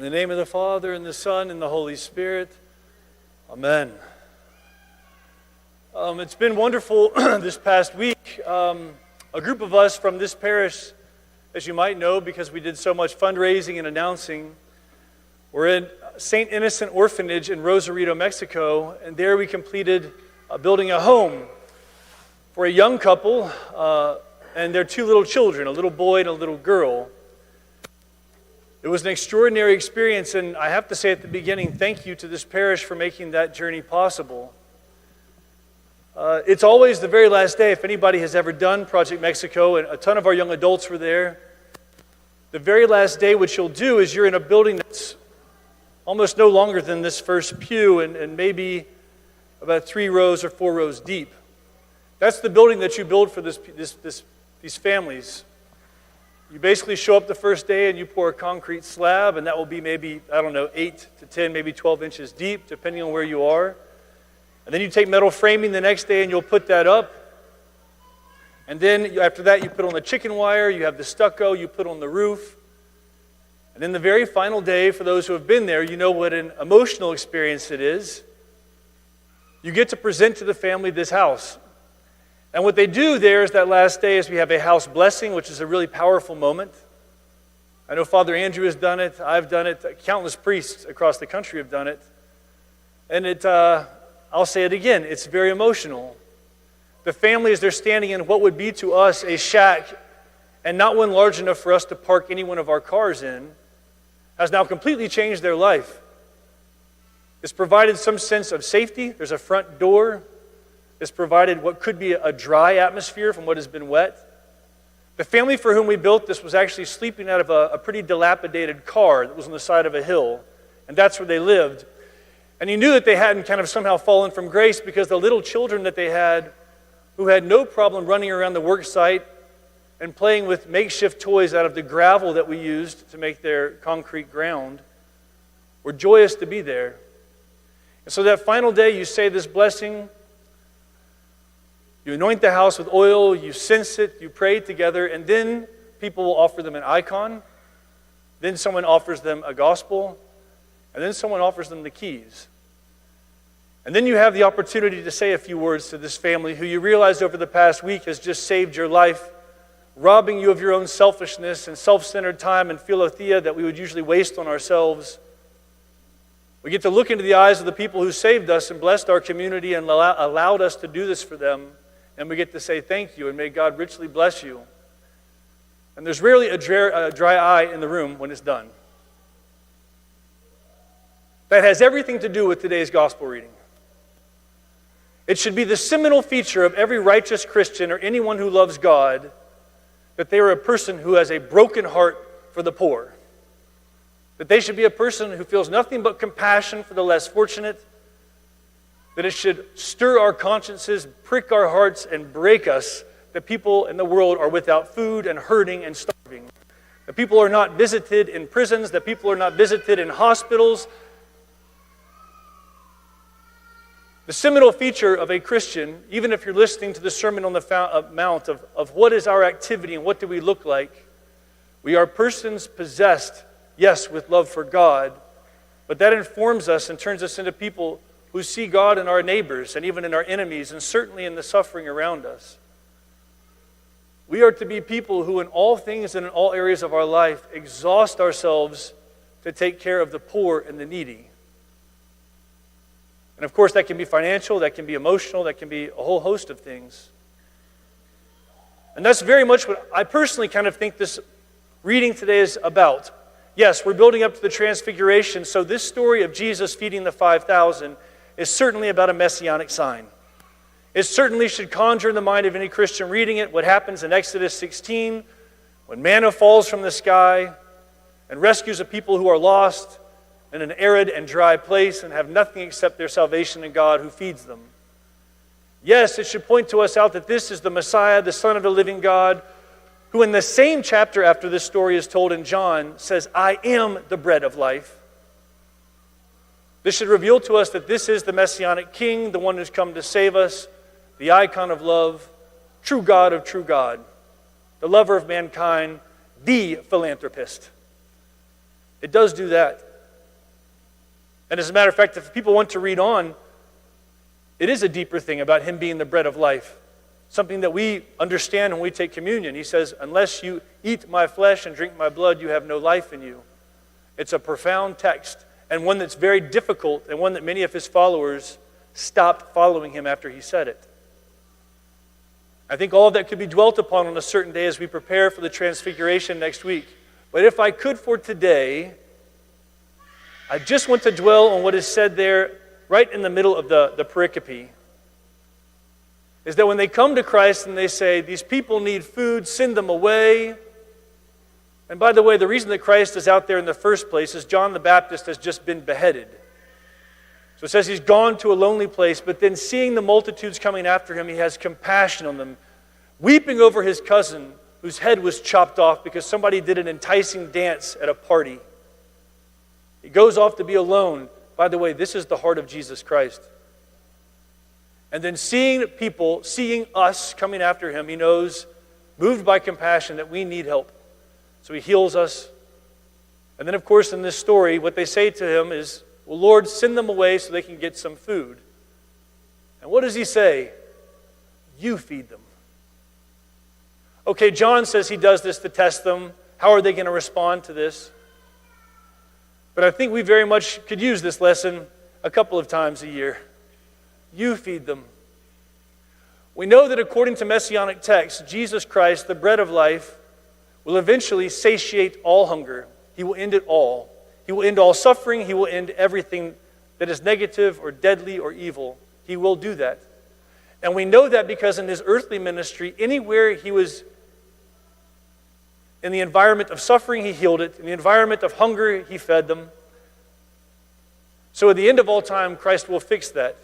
In the name of the Father, and the Son, and the Holy Spirit. Amen. It's been wonderful this past week. A group of us from this parish, as you might know, because we did so much fundraising and announcing, we're in St. Innocent Orphanage in Rosarito, Mexico, and there we completed building a home for a young couple and their two little children, a little boy and a little girl. It was an extraordinary experience, and I have to say at the beginning, thank you to this parish for making that journey possible. It's always the very last day. If anybody has ever done Project Mexico, and a ton of our young adults were there, the very last day what you'll do is you're in a building that's almost no longer than this first pew and maybe about 3 rows or 4 rows deep. That's the building that you build for these families. You basically show up the first day and you pour a concrete slab, and that will be maybe, 8 to 10, maybe 12 inches deep, depending on where you are. And then you take metal framing the next day and you'll put that up. And then after that you put on the chicken wire, you have the stucco, you put on the roof. And then the very final day, for those who have been there, you know what an emotional experience it is. You get to present to the family this house. And what they do there is that last day is we have a house blessing, which is a really powerful moment. I know Father Andrew has done it. I've done it. Countless priests across the country have done it. And I'll say it again, it's very emotional. The family, as they're standing in what would be to us a shack, and not one large enough for us to park any one of our cars in, has now completely changed their life. It's provided some sense of safety. There's a front door. It's provided what could be a dry atmosphere from what has been wet. The family for whom we built this was actually sleeping out of a pretty dilapidated car that was on the side of a hill, and that's where they lived. And you knew that they hadn't kind of somehow fallen from grace, because the little children that they had, who had no problem running around the work site and playing with makeshift toys out of the gravel that we used to make their concrete ground, were joyous to be there. And so that final day you say this blessing. You anoint the house with oil, you cense it, you pray together, and then people will offer them an icon. Then someone offers them a gospel, and then someone offers them the keys. And then you have the opportunity to say a few words to this family who you realize over the past week has just saved your life, robbing you of your own selfishness and self-centered time and philothea that we would usually waste on ourselves. We get to look into the eyes of the people who saved us and blessed our community and allowed us to do this for them. And we get to say thank you, and may God richly bless you. And there's rarely a dry eye in the room when it's done. That has everything to do with today's gospel reading. It should be the seminal feature of every righteous Christian or anyone who loves God that they are a person who has a broken heart for the poor. That they should be a person who feels nothing but compassion for the less fortunate. That it should stir our consciences, prick our hearts, and break us that people in the world are without food and hurting and starving. That people are not visited in prisons, that people are not visited in hospitals. The seminal feature of a Christian, even if you're listening to the Sermon on the Mount of what is our activity and what do we look like, we are persons possessed, yes, with love for God, but that informs us and turns us into people who see God in our neighbors and even in our enemies and certainly in the suffering around us. We are to be people who in all things and in all areas of our life exhaust ourselves to take care of the poor and the needy. And of course that can be financial, that can be emotional, that can be a whole host of things. And that's very much what I personally kind of think this reading today is about. Yes, we're building up to the Transfiguration, so this story of Jesus feeding the 5,000 is certainly about a messianic sign. It certainly should conjure in the mind of any Christian reading it what happens in Exodus 16 when manna falls from the sky and rescues a people who are lost in an arid and dry place and have nothing except their salvation in God who feeds them. Yes, it should point to us out that this is the Messiah, the Son of the living God, who in the same chapter after this story is told in John says, I am the bread of life. This should reveal to us that this is the Messianic King, the one who's come to save us, the icon of love, true God of true God, the lover of mankind, the philanthropist. It does do that. And as a matter of fact, if people want to read on, it is a deeper thing about him being the bread of life. Something that we understand when we take communion. He says, unless you eat my flesh and drink my blood, you have no life in you. It's a profound text, and one that's very difficult, and one that many of his followers stopped following him after he said it. I think all of that could be dwelt upon on a certain day as we prepare for the Transfiguration next week. But if I could for today, I just want to dwell on what is said there right in the middle of the pericope. Is that when they come to Christ and they say, these people need food, send them away. And by the way, the reason that Christ is out there in the first place is John the Baptist has just been beheaded. So it says he's gone to a lonely place, but then seeing the multitudes coming after him, he has compassion on them, weeping over his cousin whose head was chopped off because somebody did an enticing dance at a party. He goes off to be alone. By the way, this is the heart of Jesus Christ. And then seeing people, seeing us coming after him, he knows, moved by compassion, that we need help. So he heals us. And then, of course, in this story, what they say to him is, well, Lord, send them away so they can get some food. And what does he say? You feed them. Okay, John says he does this to test them. How are they going to respond to this? But I think we very much could use this lesson a couple of times a year. You feed them. We know that according to Messianic texts, Jesus Christ, the bread of life, will eventually satiate all hunger. He will end it all. He will end all suffering. He will end everything that is negative or deadly or evil. He will do that. And we know that because in his earthly ministry, anywhere he was in the environment of suffering, he healed it. In the environment of hunger, he fed them. So at the end of all time, Christ will fix that.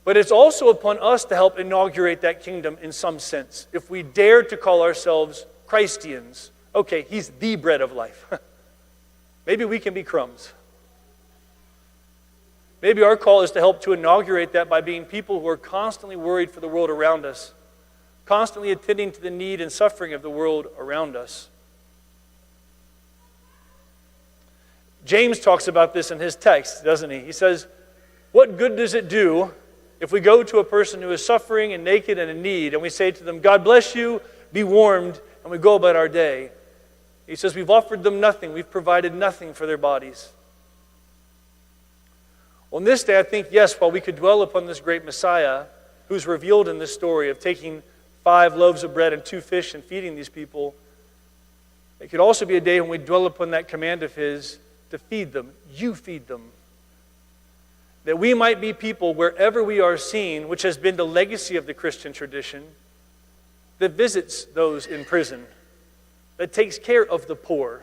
But it's also upon us to help inaugurate that kingdom in some sense. If we dare to call ourselves Christians, okay, he's the bread of life. Maybe we can be crumbs. Maybe our call is to help to inaugurate that by being people who are constantly worried for the world around us, constantly attending to the need and suffering of the world around us. James talks about this in his text, doesn't he? He says, what good does it do if we go to a person who is suffering and naked and in need, and we say to them, God bless you, be warmed, and we go about our day? He says, we've offered them nothing. We've provided nothing for their bodies. On this day, I think, yes, while we could dwell upon this great Messiah, who's revealed in this story of taking 5 loaves of bread and 2 fish and feeding these people, it could also be a day when we dwell upon that command of his to feed them. You feed them. That we might be people wherever we are seen, which has been the legacy of the Christian tradition, that visits those in prison, that takes care of the poor,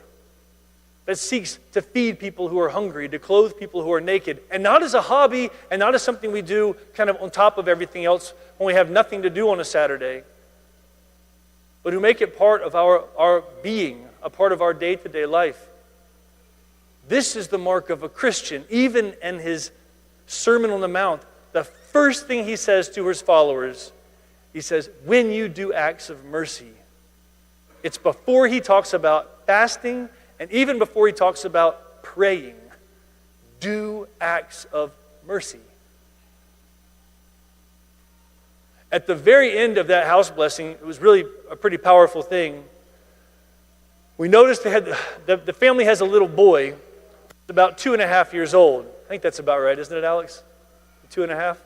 that seeks to feed people who are hungry, to clothe people who are naked, and not as a hobby and not as something we do kind of on top of everything else when we have nothing to do on a Saturday, but who make it part of our being, a part of our day-to-day life. This is the mark of a Christian. Even in his Sermon on the Mount, the first thing he says to his followers, he says, when you do acts of mercy. It's before he talks about fasting, and even before he talks about praying. Do acts of mercy. At the very end of that house blessing, it was really a pretty powerful thing. We noticed the family has a little boy, about 2.5 years old. I think that's about right, isn't it, Alex? 2.5?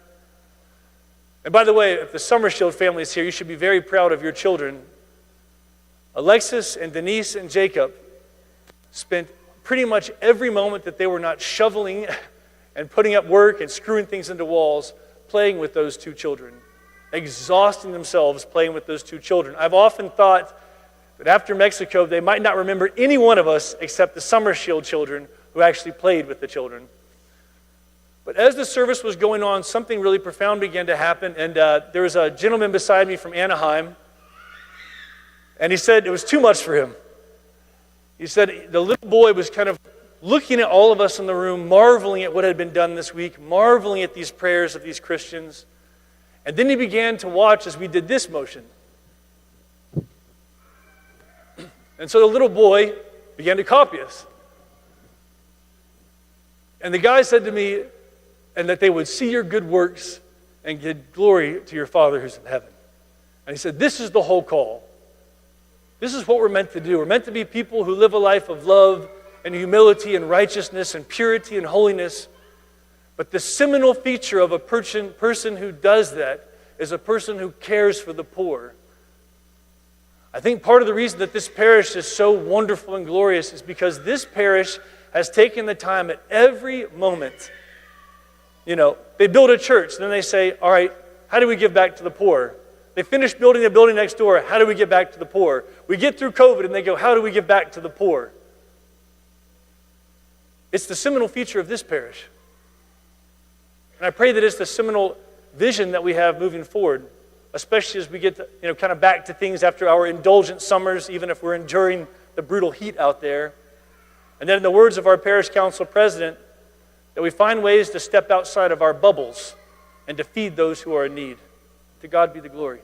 And by the way, if the Summershield family is here, you should be very proud of your children. Alexis and Denise and Jacob spent pretty much every moment that they were not shoveling and putting up work and screwing things into walls, playing with those 2 children, exhausting themselves playing with those 2 children. I've often thought that after Mexico, they might not remember any one of us except the Summershield children who actually played with the children. But as the service was going on, something really profound began to happen, and there was a gentleman beside me from Anaheim, and he said it was too much for him. He said the little boy was kind of looking at all of us in the room, marveling at what had been done this week, marveling at these prayers of these Christians. And then he began to watch as we did this motion. And so the little boy began to copy us. And the guy said to me, and that they would see your good works and give glory to your Father who's in heaven. And he said, this is the whole call. This is what we're meant to do. We're meant to be people who live a life of love and humility and righteousness and purity and holiness. But the seminal feature of a person who does that is a person who cares for the poor. I think part of the reason that this parish is so wonderful and glorious is because this parish has taken the time at every moment. You know, they build a church, then they say, all right, how do we give back to the poor? They finish building the building next door, how do we give back to the poor? We get through COVID and they go, how do we give back to the poor? It's the seminal feature of this parish. And I pray that it's the seminal vision that we have moving forward, especially as we get kind of back to things after our indulgent summers, even if we're enduring the brutal heat out there. And then in the words of our parish council president, that we find ways to step outside of our bubbles and to feed those who are in need. To God be the glory.